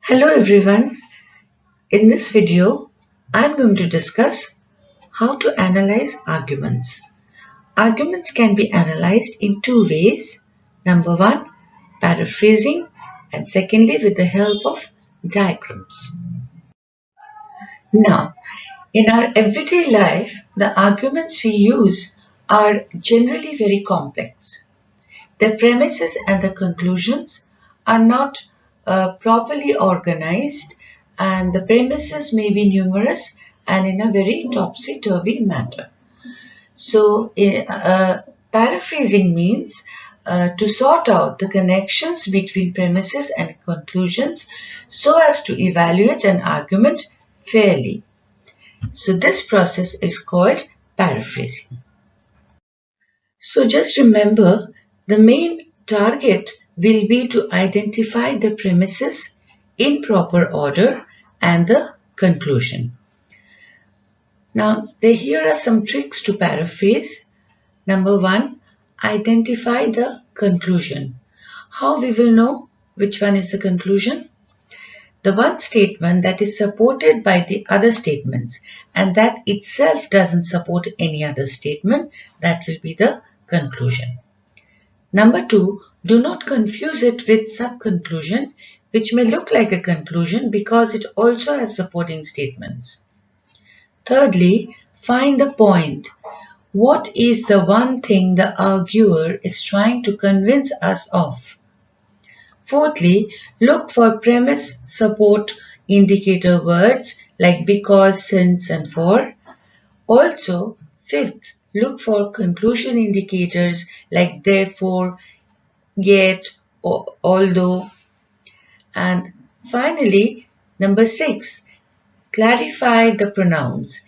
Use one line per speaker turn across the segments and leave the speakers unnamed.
Hello everyone. In this video, I'm going to discuss how to analyze arguments. Arguments can be analyzed in two ways. Number one, paraphrasing, and secondly, with the help of diagrams. Now, in our everyday life, the arguments we use are generally very complex. The premises and the conclusions are not properly organized, and the premises may be numerous and in a very topsy-turvy manner. So, paraphrasing means to sort out the connections between premises and conclusions so as to evaluate an argument fairly. So, this process is called paraphrasing. So just remember, the main target will be to identify the premises in proper order and the conclusion. Now, here are some tricks to paraphrase. Number one, identify the conclusion. How we will know which one is the conclusion? The one statement that is supported by the other statements and that itself doesn't support any other statement, that will be the conclusion. Number two, do not confuse it with sub-conclusion, which may look like a conclusion because it also has supporting statements. Thirdly, find the point. What is the one thing the arguer is trying to convince us of? Fourthly, look for premise support indicator words like because, since, and for. Also, fifth, look for conclusion indicators like therefore, yet, or although. And finally, number 6, clarify the pronouns,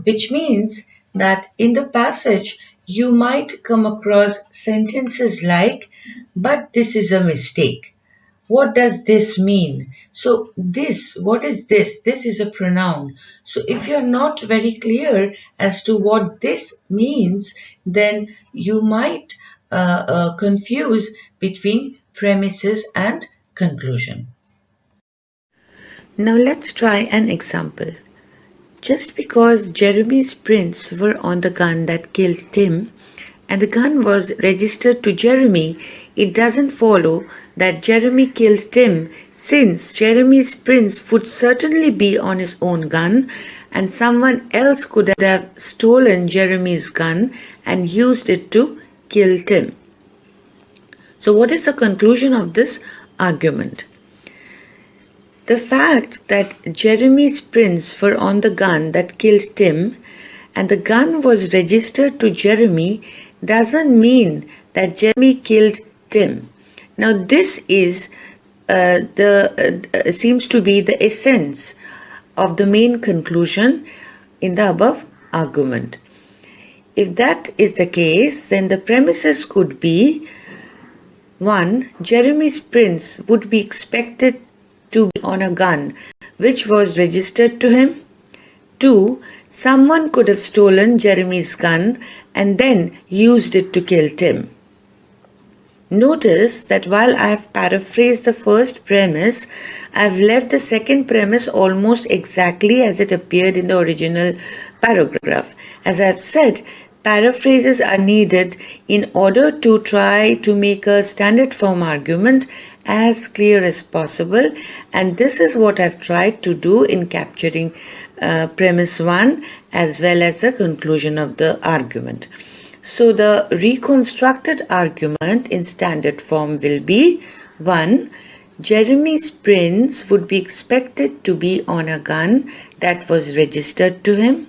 which means that in the passage you might come across sentences like, but this is a mistake. What does this mean? So this, what is this? This is a pronoun. So if you're not very clear as to what this means, then you might confuse between premises and conclusion. Now let's try an example. Just because Jeremy's prints were on the gun that killed Tim, and the gun was registered to Jeremy, it doesn't follow that Jeremy killed Tim, since Jeremy's prints would certainly be on his own gun and someone else could have stolen Jeremy's gun and used it to kill Tim. So what is the conclusion of this argument? The fact that Jeremy's prints were on the gun that killed Tim and the gun was registered to Jeremy doesn't mean that Jeremy killed Tim. Now this is seems to be the essence of the main conclusion in the above argument. If that is the case, then the premises could be 1. Jeremy's prints would be expected to be on a gun which was registered to him. 2. Someone could have stolen Jeremy's gun and then used it to kill Tim. Notice that while I have paraphrased the first premise, I have left the second premise almost exactly as it appeared in the original paragraph. As I have said, paraphrases are needed in order to try to make a standard form argument as clear as possible, and this is what I've tried to do in capturing premise 1 as well as the conclusion of the argument. So the reconstructed argument in standard form will be 1. Jeremy's prints would be expected to be on a gun that was registered to him.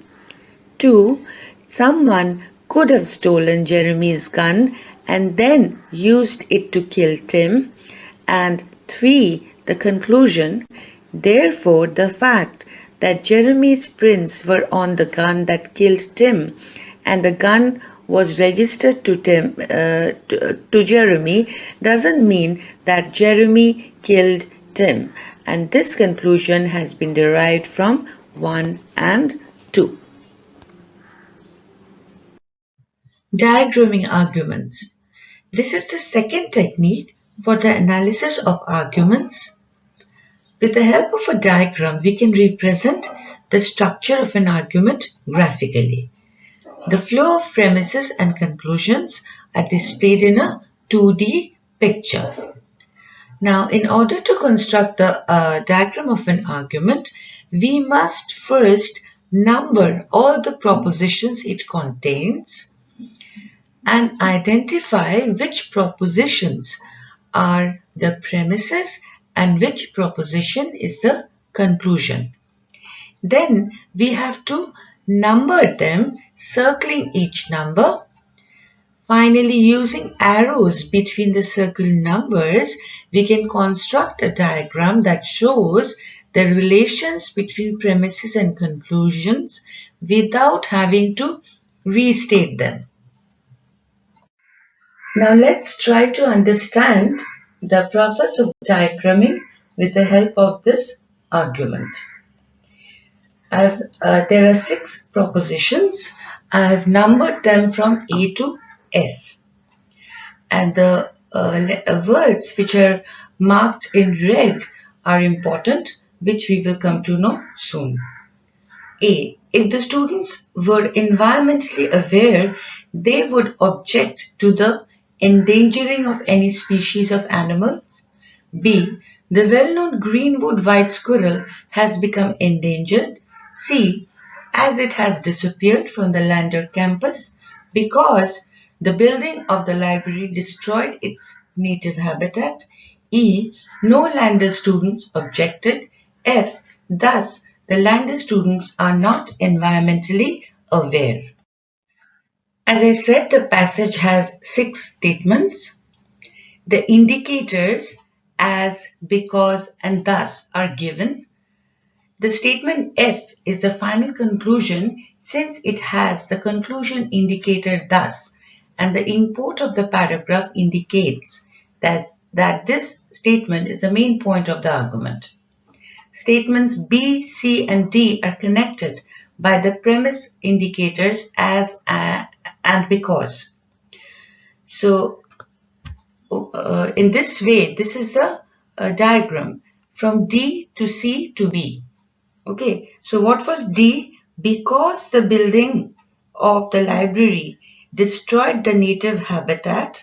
2. Someone could have stolen Jeremy's gun and then used it to kill Tim. And 3. The conclusion. Therefore, the fact that Jeremy's prints were on the gun that killed Tim and the gun was registered to Jeremy doesn't mean that Jeremy killed Tim. And this conclusion has been derived from 1 and 2. Diagramming arguments. This is the second technique for the analysis of arguments. With the help of a diagram, we can represent the structure of an argument graphically. The flow of premises and conclusions are displayed in a 2D picture. Now, in order to construct the diagram of an argument, we must first number all the propositions it contains and identify which propositions are the premises and which proposition is the conclusion. Then we have to number them, circling each number. Finally, using arrows between the circled numbers, we can construct a diagram that shows the relations between premises and conclusions without having to restate them. Now let's try to understand the process of diagramming with the help of this argument. There are 6 propositions. I have numbered them from A to F. And the words which are marked in red are important, which we will come to know soon. A. If the students were environmentally aware, they would object to the endangering of any species of animals. B. The well-known greenwood white squirrel has become endangered. C. As it has disappeared from the Lander campus because the building of the library destroyed its native habitat. E. No Lander students objected. F. Thus, the Lander students are not environmentally aware. As I said, the passage has 6 statements. The indicators as, because, and thus are given. The statement F is the final conclusion since it has the conclusion indicator thus, and the import of the paragraph indicates that this statement is the main point of the argument. Statements B, C, and D are connected by the premise indicators as and because. So, in this way, this is the diagram from D to C to B. Okay, so what was D? Because the building of the library destroyed the native habitat.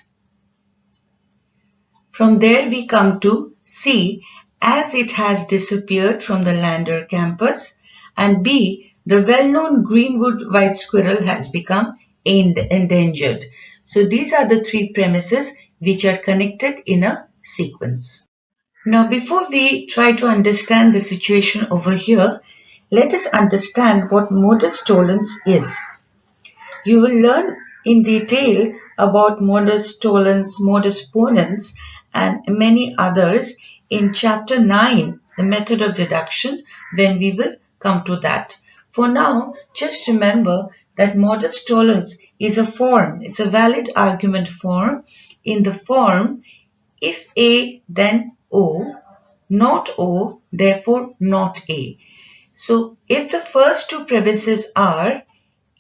From there we come to C, as it has disappeared from the Lander campus, and B, the well-known greenwood white squirrel has become endangered. So these are the 3 premises which are connected in a sequence. Now, before we try to understand the situation over here, let us understand what modus tollens is. You will learn in detail about modus tollens, modus ponens, and many others in chapter 9, the method of deduction, when we will come to that. For now, just remember that modus tollens is a form, it's a valid argument form in the form if A then O, not O, therefore not A. So if the first 2 premises are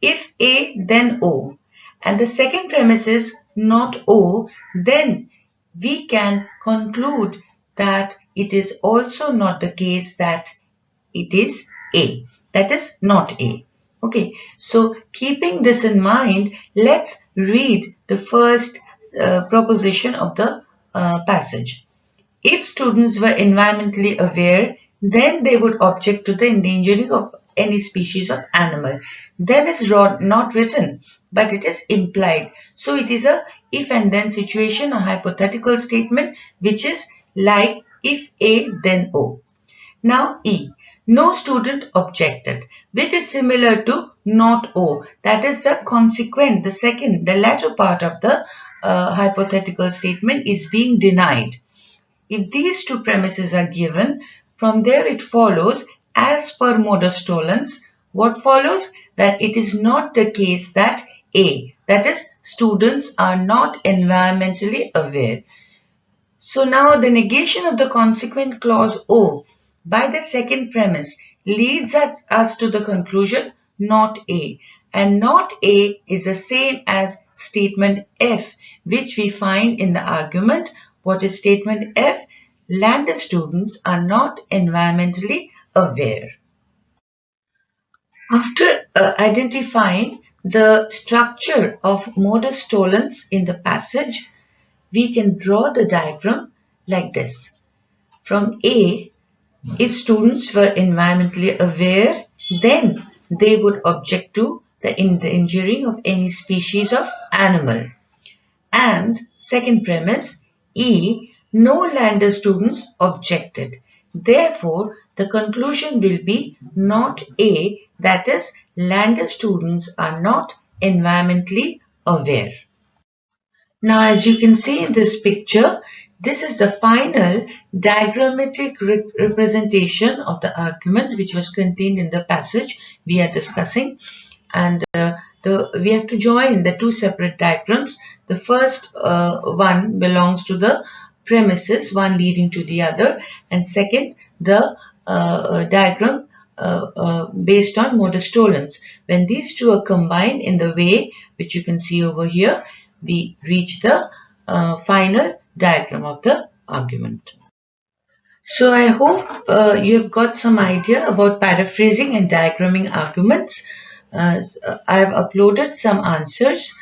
if A then O and the second premise is not O, then we can conclude that it is also not the case that it is A, that is not A. Okay, so keeping this in mind, let's read the first proposition of the passage. If students were environmentally aware, then they would object to the endangering of any species of animal. Then is not written, but it is implied. So it is a if and then situation, a hypothetical statement, which is like if A, then O. Now E, no student objected, which is similar to not O. That is the consequent, the latter part of the hypothetical statement is being denied. If these 2 premises are given, from there it follows, as per modus tollens, what follows? That it is not the case that A, that is, students are not environmentally aware. So now the negation of the consequent clause O by the second premise leads us to the conclusion not A, and not A is the same as statement F, which we find in the argument. What is statement F? lander students are not environmentally aware. After identifying the structure of modus tollens in the passage, we can draw the diagram like this. From A, if students were environmentally aware, then they would object to the endangering of any species of animal. And second premise, E, no lander students objected. Therefore, the conclusion will be not A, that is, lander students are not environmentally aware. Now, as you can see in this picture, this is the final diagrammatic representation of the argument which was contained in the passage we are discussing. And we have to join the two separate diagrams. The first one belongs to the premises, one leading to the other, and second, the diagram based on modus tollens. When these two are combined in the way which you can see over here, we reach the final diagram of the argument. So I hope you have got some idea about paraphrasing and diagramming arguments. I have uploaded some answers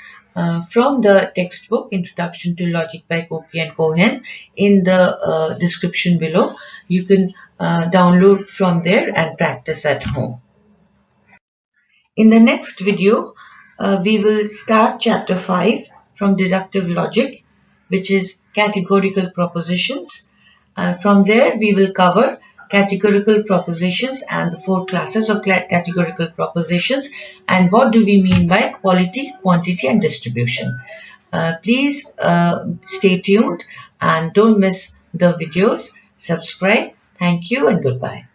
from the textbook Introduction to Logic by Kopy and Cohen in the description below. You can download from there and practice at home. In the next video, we will start chapter 5 from deductive logic, which is categorical propositions. From there, we will cover categorical propositions and the four classes of categorical propositions and what do we mean by quality, quantity and distribution. Please stay tuned and don't miss the videos. Subscribe. Thank you and goodbye.